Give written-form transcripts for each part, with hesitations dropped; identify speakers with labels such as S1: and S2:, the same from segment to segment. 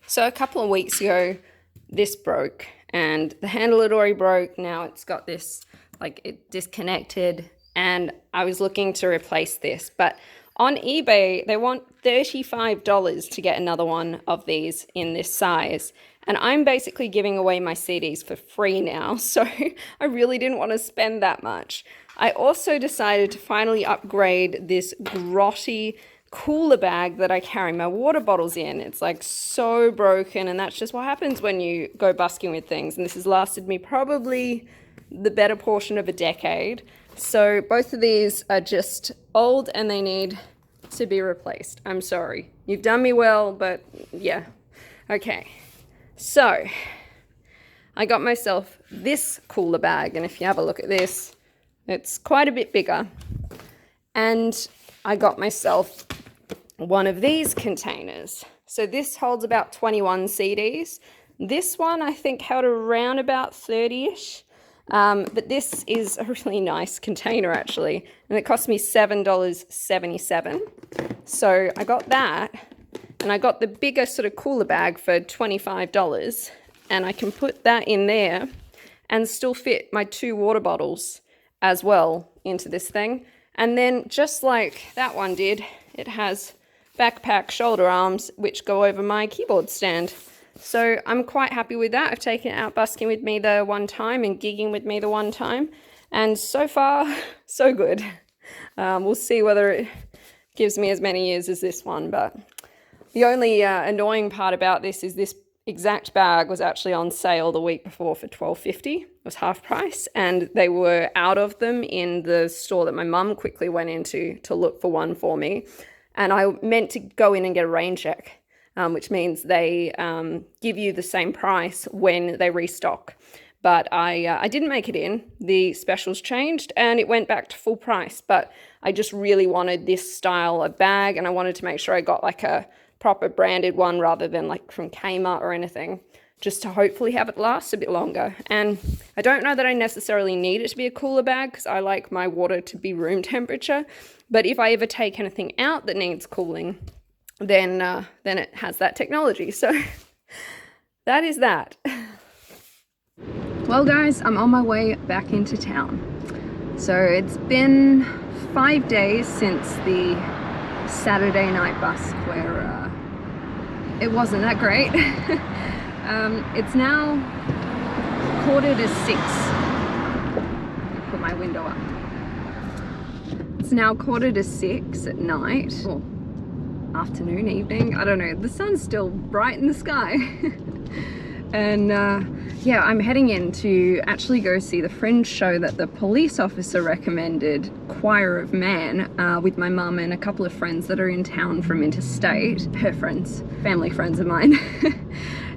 S1: So a couple of weeks ago, this broke and the handle had already broke. Now it's got this, like, it disconnected, and I was looking to replace this. But on eBay, they want $35 to get another one of these in this size. And I'm basically giving away my CDs for free now, so I really didn't want to spend that much. I also decided to finally upgrade this grotty cooler bag that I carry my water bottles in. It's like so broken, and that's just what happens when you go busking with things. And this has lasted me probably the better portion of a decade. So both of these are just old and they need to be replaced. I'm sorry. You've done me well, but yeah. Okay. So I got myself this cooler bag, and if you have a look at this, it's quite a bit bigger. And I got myself one of these containers. So this holds about 21 CDs. This one I think held around about 30-ish. But this is a really nice container actually, and it cost me $7.77. So I got that, and I got the bigger sort of cooler bag for $25, and I can put that in there and still fit my 2 water bottles as well into this thing. And then just like that one did, it has backpack shoulder arms which go over my keyboard stand. So I'm quite happy with that. I've taken it out busking with me the one time and gigging with me the one time, and so far so good. We'll see whether it gives me as many years as this one, but the only annoying part about this is this exact bag was actually on sale the week before for $12.50. It was half price, and they were out of them in the store that my mum quickly went into to look for one for me. And I meant to go in and get a rain check, which means they give you the same price when they restock. But I didn't make it in. The specials changed and it went back to full price. But I just really wanted this style of bag, and I wanted to make sure I got like a proper branded one rather than like from Kmart or anything, just to hopefully have it last a bit longer. And I don't know that I necessarily need it to be a cooler bag because I like my water to be room temperature. But if I ever take anything out that needs cooling, then it has that technology. So that is that. Well guys, I'm on my way back into town. So it's been 5 days since the Saturday night busk where it wasn't that great. It's now 6:15. Put my window up. It's now 6:15 at night, or afternoon, evening, I don't know. The sun's still bright in the sky. And yeah, I'm heading in to actually go see the Fringe show that the police officer recommended, Choir of Man, with my mum and a couple of friends that are in town from interstate. Her friends, family friends of mine.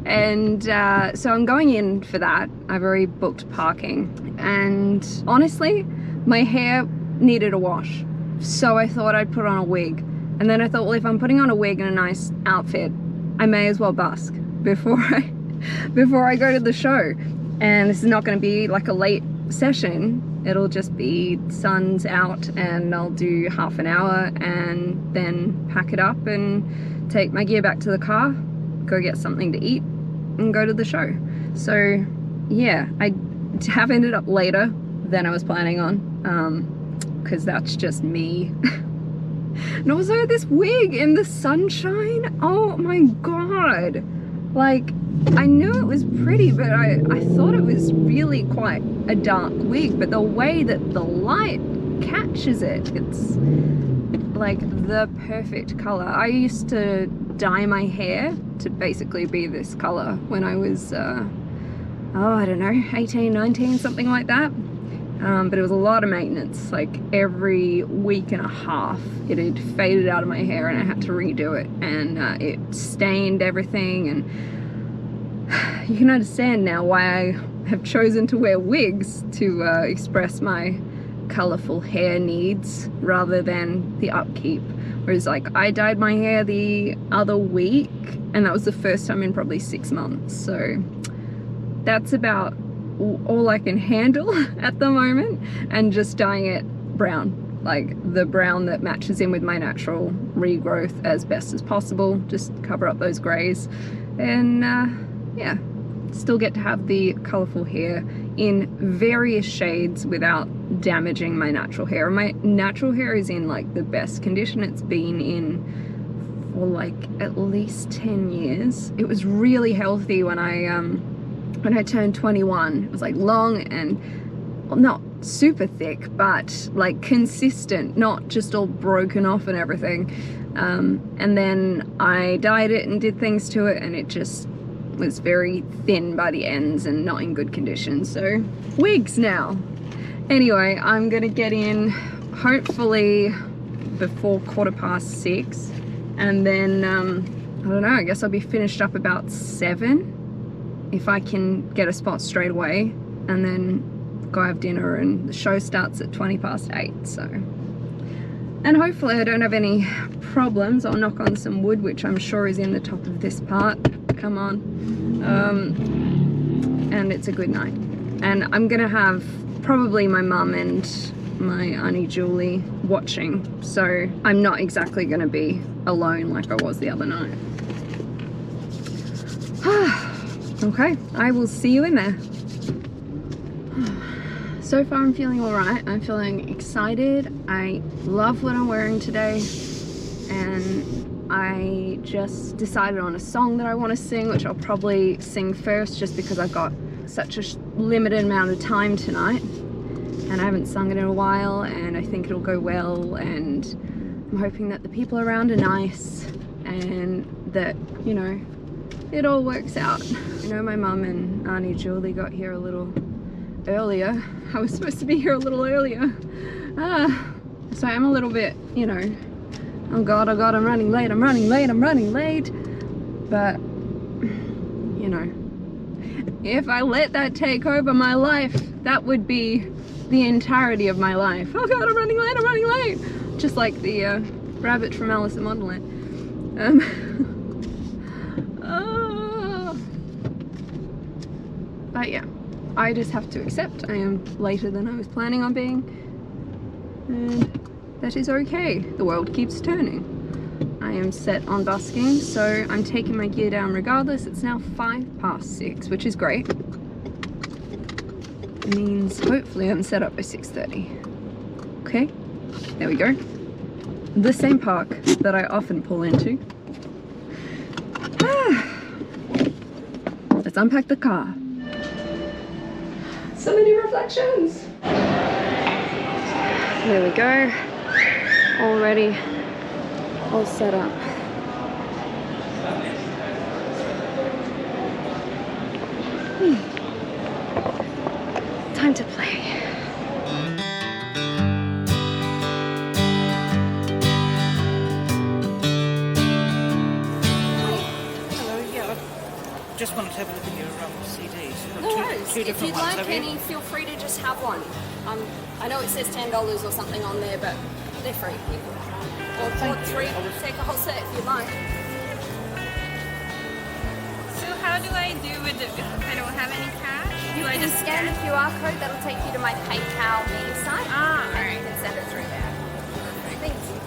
S1: And so I'm going in for that. I've already booked parking, and honestly my hair needed a wash, so I thought I'd put on a wig. And then I thought, well, if I'm putting on a wig and a nice outfit, I may as well busk before I go to the show. And this is not going to be like a late session. It'll just be sun's out, and I'll do half an hour and then pack it up and take my gear back to the car, go get something to eat and go to the show. So yeah, I have ended up later than I was planning on, because that's just me. And also this wig in the sunshine, oh my god. Like, I knew it was pretty, but I thought it was really quite a dark wig, but the way that the light catches it, it's like the perfect color. I used to dye my hair to basically be this color when I was, oh, I don't know, 18, 19, something like that. But it was a lot of maintenance. Like every week and a half it had faded out of my hair and I had to redo it, and it stained everything. And you can understand now why I have chosen to wear wigs to express my colorful hair needs rather than the upkeep. Whereas like I dyed my hair the other week, and that was the first time in probably 6 months. So that's about all I can handle at the moment, and just dyeing it brown like the brown that matches in with my natural regrowth as best as possible. Just cover up those greys, and yeah, still get to have the colourful hair in various shades without damaging my natural hair. And my natural hair is in like the best condition it's been in for like at least 10 years. It was really healthy when I turned 21. It was like long and, well, not super thick, but like consistent, not just all broken off and everything. And then I dyed it and did things to it, and it just was very thin by the ends and not in good condition. So wigs now. Anyway, I'm gonna get in hopefully before 6:15, and then I don't know, I guess I'll be finished up about 7 if I can get a spot straight away, and then go have dinner, and the show starts at 8:20. So, and hopefully I don't have any problems. I'll knock on some wood, which I'm sure is in the top of this part. Come on. And it's a good night. And I'm gonna have probably my mum and my auntie Julie watching, so I'm not exactly gonna be alone like I was the other night. Okay, I will see you in there. So far I'm feeling all right. I'm feeling excited. I love what I'm wearing today, and I just decided on a song that I want to sing, which I'll probably sing first just because I've got such a limited amount of time tonight, and I haven't sung it in a while, and I think it'll go well, and I'm hoping that the people around are nice and that, you know, it all works out. I know my mum and Auntie Julie got here a little earlier. I was supposed to be here a little earlier. So I'm a little bit, you know, oh god, I'm running late, I'm running late. But, you know, if I let that take over my life, that would be the entirety of my life. Oh god, I'm running late. Just like the rabbit from Alice in Wonderland. But yeah, I just have to accept I am later than I was planning on being, and that is okay. The world keeps turning. I am set on busking, so I'm taking my gear down regardless. It's now 6:05, which is great. It means hopefully I'm set up by 6:30. Okay, there we go. The same park that I often pull into. Let's unpack the car. So many reflections. There we go. All ready, all set up. Time to play.
S2: Just wanted to have a look at your CDs.
S1: No worries. If you'd like any, feel free to just have one. I know it says $10 or something on there, but they're free. Or take a whole set if you'd like.
S3: So how do I do with it if I don't have any cash?
S1: You can just scan the QR code. That'll take you to my PayPal me site.
S3: Alright.
S1: And you can send it through there. Thank you.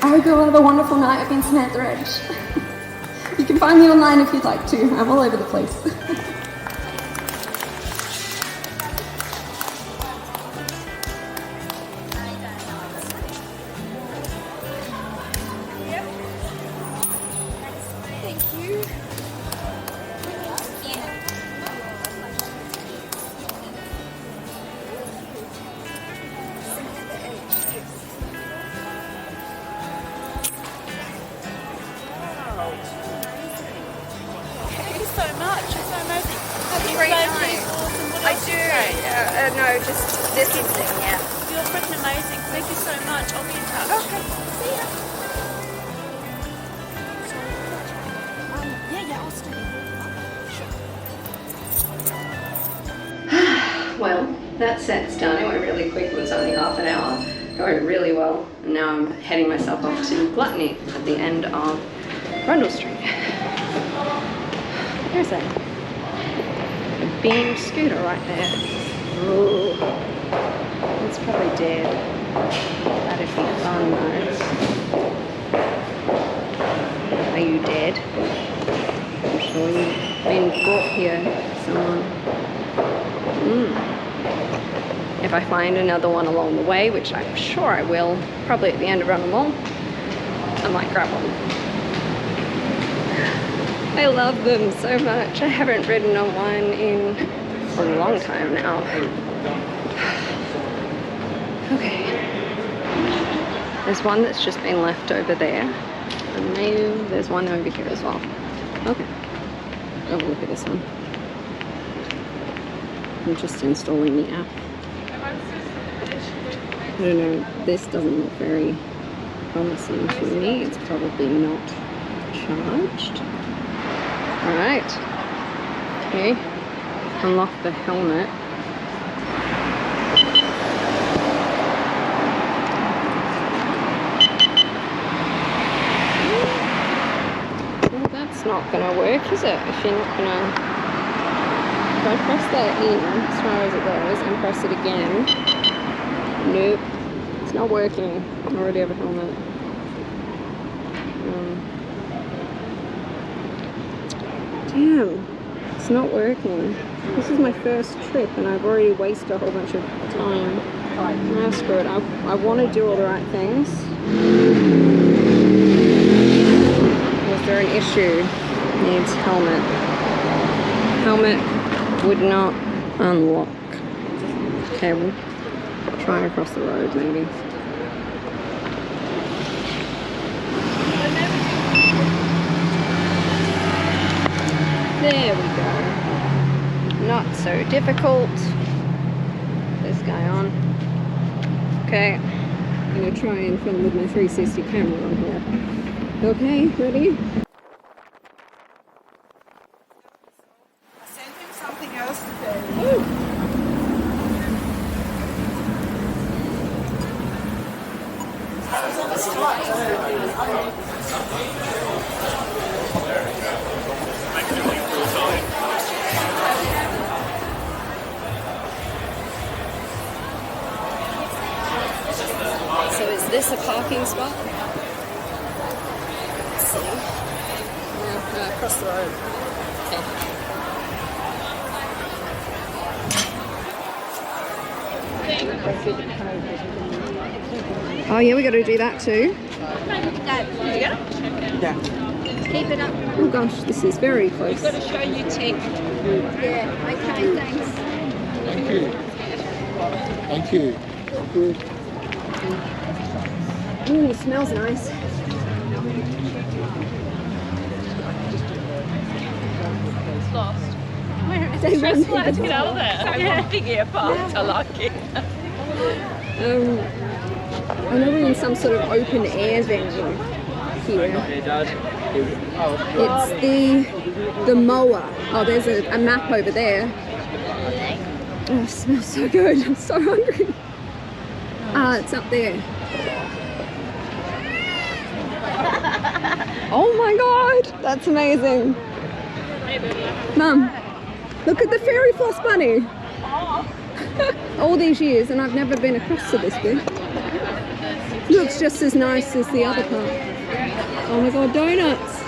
S1: I hope you all have a wonderful night. I've been Samantha Edge. You can find me online if you'd like to. I'm all over the place. Thank you.
S3: Thank you so much. It's so amazing.
S1: Have a great night. I do. No, just this evening. Yeah.
S3: You're freaking amazing. Thank you so much. I'll be in touch.
S1: Okay. See ya.
S3: Yeah, I'll still be
S1: Well, that set's done. It went really quick. It was only half an hour. It went really well. And now I'm heading myself off to Gluttony at the end of Rundle Street. There's a beam scooter right there. Ooh. It's probably dead. That'd be fun though. Are you dead? I'm sure you've been brought here, someone. If I find another one along the way, which I'm sure I will, probably at the end of Run Along, I might grab one. I love them so much. I haven't ridden on one in a long time now. Okay. There's one that's just been left over there. And maybe there's one over here as well. Okay. Have a look at this one. I'm just installing the app. I don't know, this doesn't look very promising to me. It's probably not charged. Alright. Okay. Unlock the helmet. Well, that's not gonna work, is it? If you're not gonna... If I press that in as far as it goes and press it again, nope, it's not working. I already have a helmet. Damn, it's not working. This is my first trip and I've already wasted a whole bunch of time. No, screw it. I want to do all the right things. Was there an issue? Needs helmet. Helmet would not unlock. Okay, we'll try across the road maybe. There we go. Not so difficult. This guy on. Okay. I'm gonna try and film with my 360 camera on here. Okay, ready?
S2: Something else today.
S1: So is this a parking spot? Let's see. No, across the road. Okay. Oh yeah, we got to do that too.
S2: Yeah.
S3: Keep it up.
S1: Oh gosh, this is very close.
S3: Got to show you tech.
S1: Yeah, okay, thanks.
S4: Thank you. Thank you.
S1: Ooh, smells nice.
S3: Lost. Where is
S1: Day
S3: it?
S1: one,
S3: Stressful. Let's get out of there. I love the airport. I like it.
S1: I know we're in some sort of open air venue here. It's the mower. Oh, there's a map over there. Oh, it smells so good. I'm so hungry. Ah, it's up there. Oh my god, that's amazing. Mum, look at the fairy floss bunny. All these years and I've never been across to this bit. Looks just as nice as the other part. Oh my god, donuts.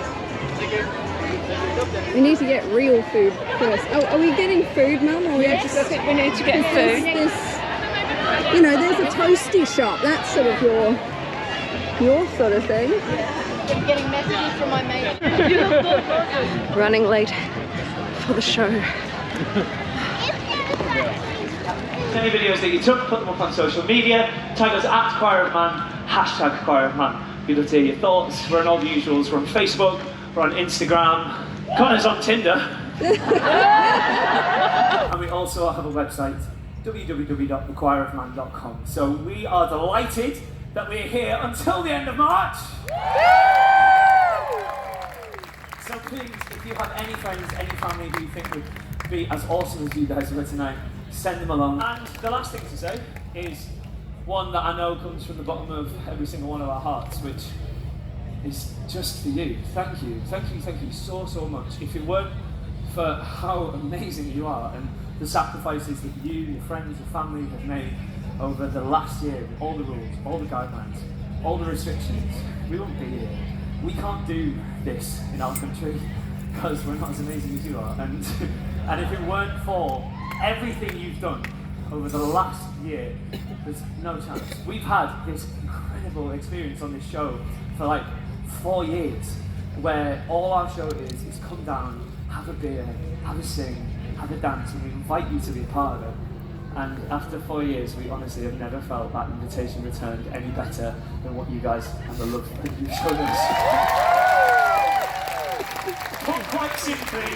S1: We need to get real food first. Oh, are we getting food, Mum? Or
S3: Yes, I think we need to get food.
S1: You know, there's a toasty shop. That's sort of your sort of thing.
S3: I'm getting messages from my mate.
S1: Running late for the show.
S5: Any videos that you took, put them up on social media, tag us at Choir of Man, hashtag Choir of Man. We'd love to hear your thoughts. We're on all the usuals. We're on Facebook, we're on Instagram. Connor's on Tinder. And we also have a website, www.thechoirofman.com. So we are delighted that we're here until the end of March. So please, if you have any friends, any family who you think would be as awesome as you guys were tonight, send them along. And the last thing to say is one that I know comes from the bottom of every single one of our hearts, which is just for you. Thank you so much. If it weren't for how amazing you are and the sacrifices that you, your friends, your family have made over the last year, with all the rules, all the guidelines, all the restrictions, we wouldn't be here. We can't do this in our country because we're not as amazing as you are. And if it weren't for everything you've done over the last year, there's no chance. We've had this incredible experience on this show for like 4 years, where all our show is come down, have a beer, have a sing, have a dance, and we invite you to be a part of it. And after 4 years, we honestly have never felt that invitation returned any better than what you guys have the love that you've shown us. Put quite simply,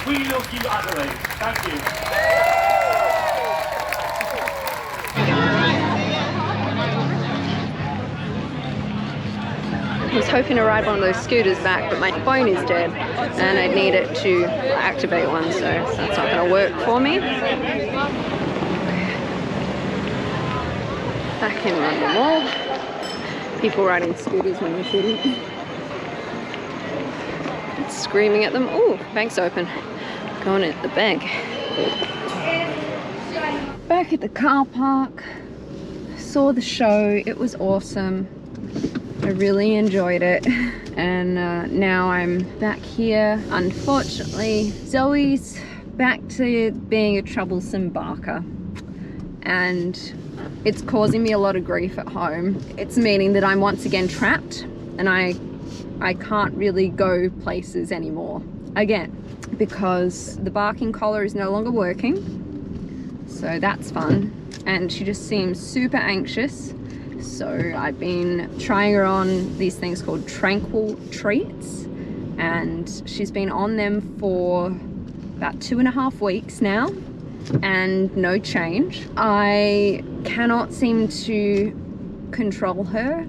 S5: we love you, Adelaide. Thank you.
S1: I was hoping to ride one of those scooters back, but my phone is dead and I need it to activate one, so that's not going to work for me. Back in London Mall. People riding scooters when they shouldn't. Screaming at them. Oh, bank's open. Going at the bank. Back at the car park. Saw the show. It was awesome. I really enjoyed it, and now I'm back here. Unfortunately, Zoe's back to being a troublesome barker, and it's causing me a lot of grief at home. It's meaning that I'm once again trapped, and I can't really go places anymore again because the barking collar is no longer working, so that's fun. And she just seems super anxious. So I've been trying her on these things called tranquil treats, and she's been on them for about 2.5 weeks now, and no change. I cannot seem to control her,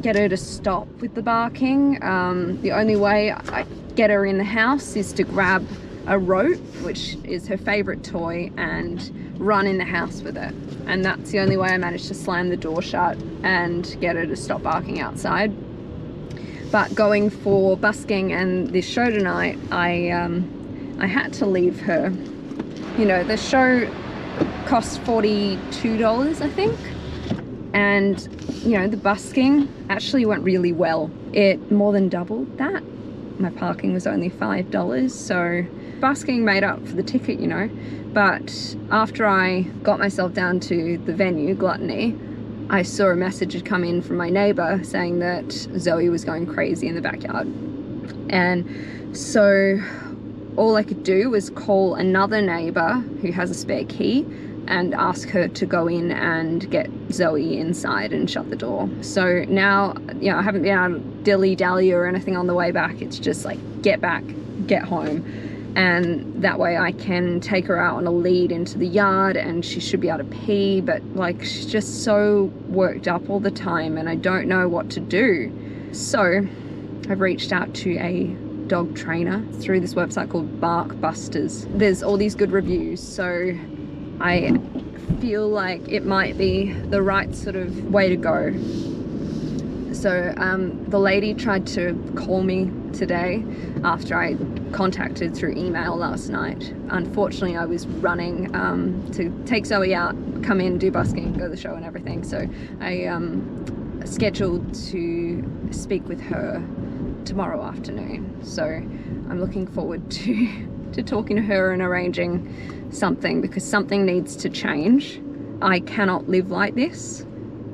S1: get her to stop with the barking. The only way I get her in the house is to grab a rope, which is her favorite toy, and run in the house with it. And that's the only way I managed to slam the door shut and get her to stop barking outside. But going for busking and this show tonight, I had to leave her. You know, the show cost $42, I think. And, you know, the busking actually went really well. It more than doubled that. My parking was only $5, so busking made up for the ticket, you know. But after I got myself down to the venue, Gluttony, I saw a message had come in from my neighbour saying that Zoe was going crazy in the backyard. And so all I could do was call another neighbour who has a spare key and ask her to go in and get Zoe inside and shut the door. So now, you know, I haven't been able to dilly-dally or anything on the way back. It's just like, get back, get home. And that way I can take her out on a lead into the yard and she should be able to pee, but like she's just so worked up all the time and I don't know what to do. So I've reached out to a dog trainer through this website called Bark Busters. There's all these good reviews, so I feel like it might be the right sort of way to go. So the lady tried to call me today after I contacted through email last night. Unfortunately, I was running to take Zoe out, come in, do busking, go to the show and everything. So I scheduled to speak with her tomorrow afternoon. So I'm looking forward to talking to her and arranging something, because something needs to change. I cannot live like this.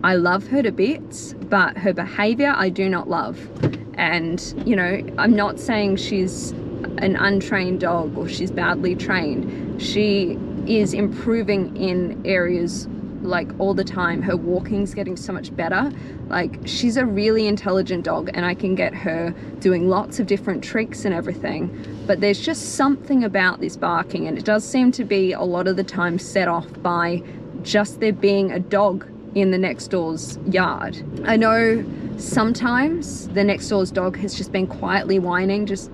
S1: I love her to bits, but her behavior I do not love. And, you know, I'm not saying she's an untrained dog or she's badly trained. She is improving in areas like all the time. Her walking's getting so much better. Like, she's a really intelligent dog, and I can get her doing lots of different tricks and everything, but there's just something about this barking, and it does seem to be a lot of the time set off by just there being a dog in the next door's yard. I know sometimes the next door's dog has just been quietly whining, just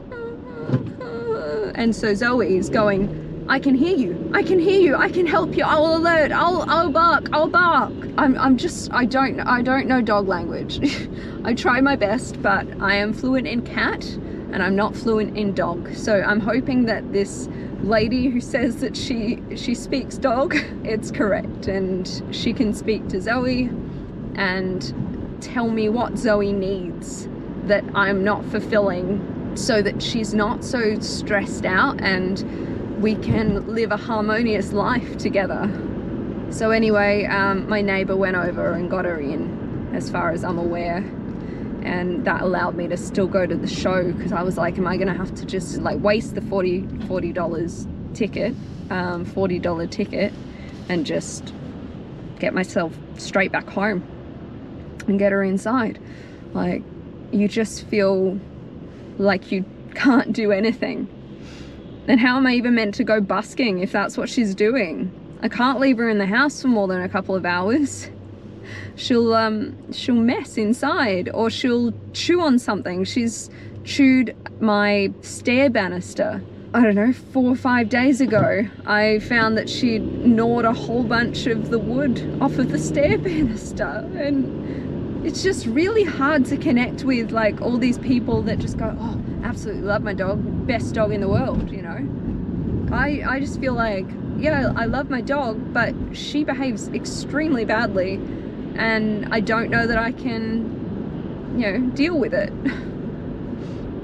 S1: and so Zoe is going, I can hear you, I can hear you, I can help you, I'll alert, I'll bark, I'll bark. I don't know dog language. I try my best, but I am fluent in cat and I'm not fluent in dog. So I'm hoping that this lady who says that she speaks dog, it's correct, and she can speak to Zoe and tell me what Zoe needs that I'm not fulfilling, so that she's not so stressed out and we can live a harmonious life together. So anyway, my neighbor went over and got her in, as far as I'm aware, and that allowed me to still go to the show, because I was like, am I gonna have to just like waste the $40 ticket, $40 ticket, and just get myself straight back home and get her inside? Like, you just feel like you can't do anything. And how am I even meant to go busking if that's what she's doing? I can't leave her in the house for more than a couple of hours. She'll mess inside, or she'll chew on something. She's chewed my stair banister. I don't know, 4 or 5 days ago, I found that she'd gnawed a whole bunch of the wood off of the stair banister. And it's just really hard to connect with like all these people that just go, oh, absolutely love my dog, best dog in the world, you know? I just feel like, yeah, I love my dog, but she behaves extremely badly, and I don't know that I can, you know, deal with it.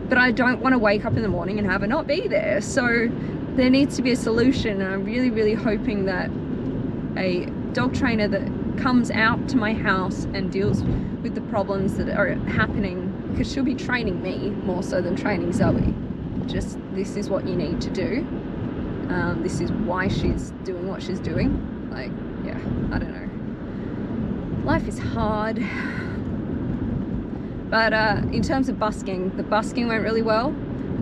S1: But I don't want to wake up in the morning and have her not be there. So there needs to be a solution, and I'm really, really hoping that a dog trainer that comes out to my house and deals with the problems that are happening, because she'll be training me more so than training Zoe. Just, this is what you need to do. This is why she's doing what she's doing. Like, yeah, I don't know. Life is hard. But in terms of busking, the busking went really well.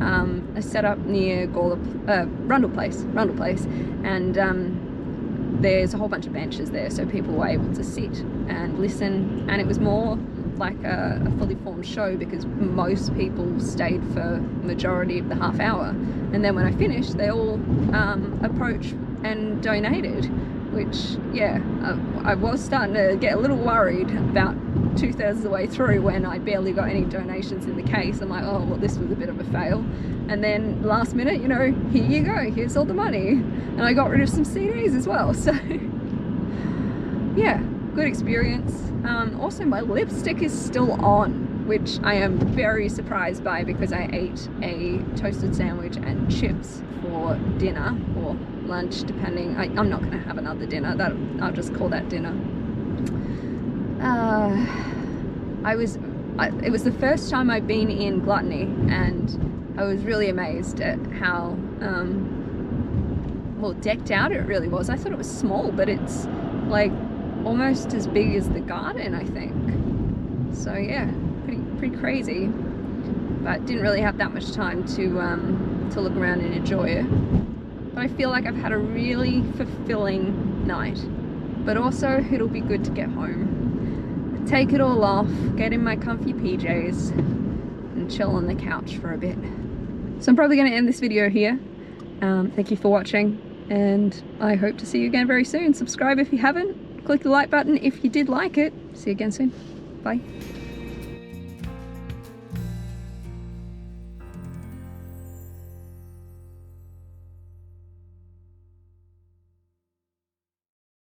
S1: I set up near Rundle Place, and there's a whole bunch of benches there, so people were able to sit and listen, and it was more like a fully formed show, because most people stayed for majority of the half hour, and then when I finished they all approached and donated, which, yeah, I was starting to get a little worried about 2/3 of the way through when I barely got any donations in the case. I'm like, oh well, this was a bit of a fail. And then last minute, you know, here you go, here's all the money, and I got rid of some CDs as well. So yeah, good experience. Also, my lipstick is still on, which I am very surprised by, because I ate a toasted sandwich and chips for dinner, or lunch, depending. I'm not going to have another dinner. I'll just call that dinner. It was the first time I've been in Gluttony, and I was really amazed at how well decked out it really was. I thought it was small, but it's like almost as big as the garden, I think. So yeah, pretty crazy. But didn't really have that much time to look around and enjoy it. But I feel like I've had a really fulfilling night. But also, it'll be good to get home, take it all off, get in my comfy PJs, and chill on the couch for a bit. So I'm probably going to end this video here. Thank you for watching, and I hope to see you again very soon. Subscribe if you haven't. Click the like button if you did like it. See you again soon. Bye.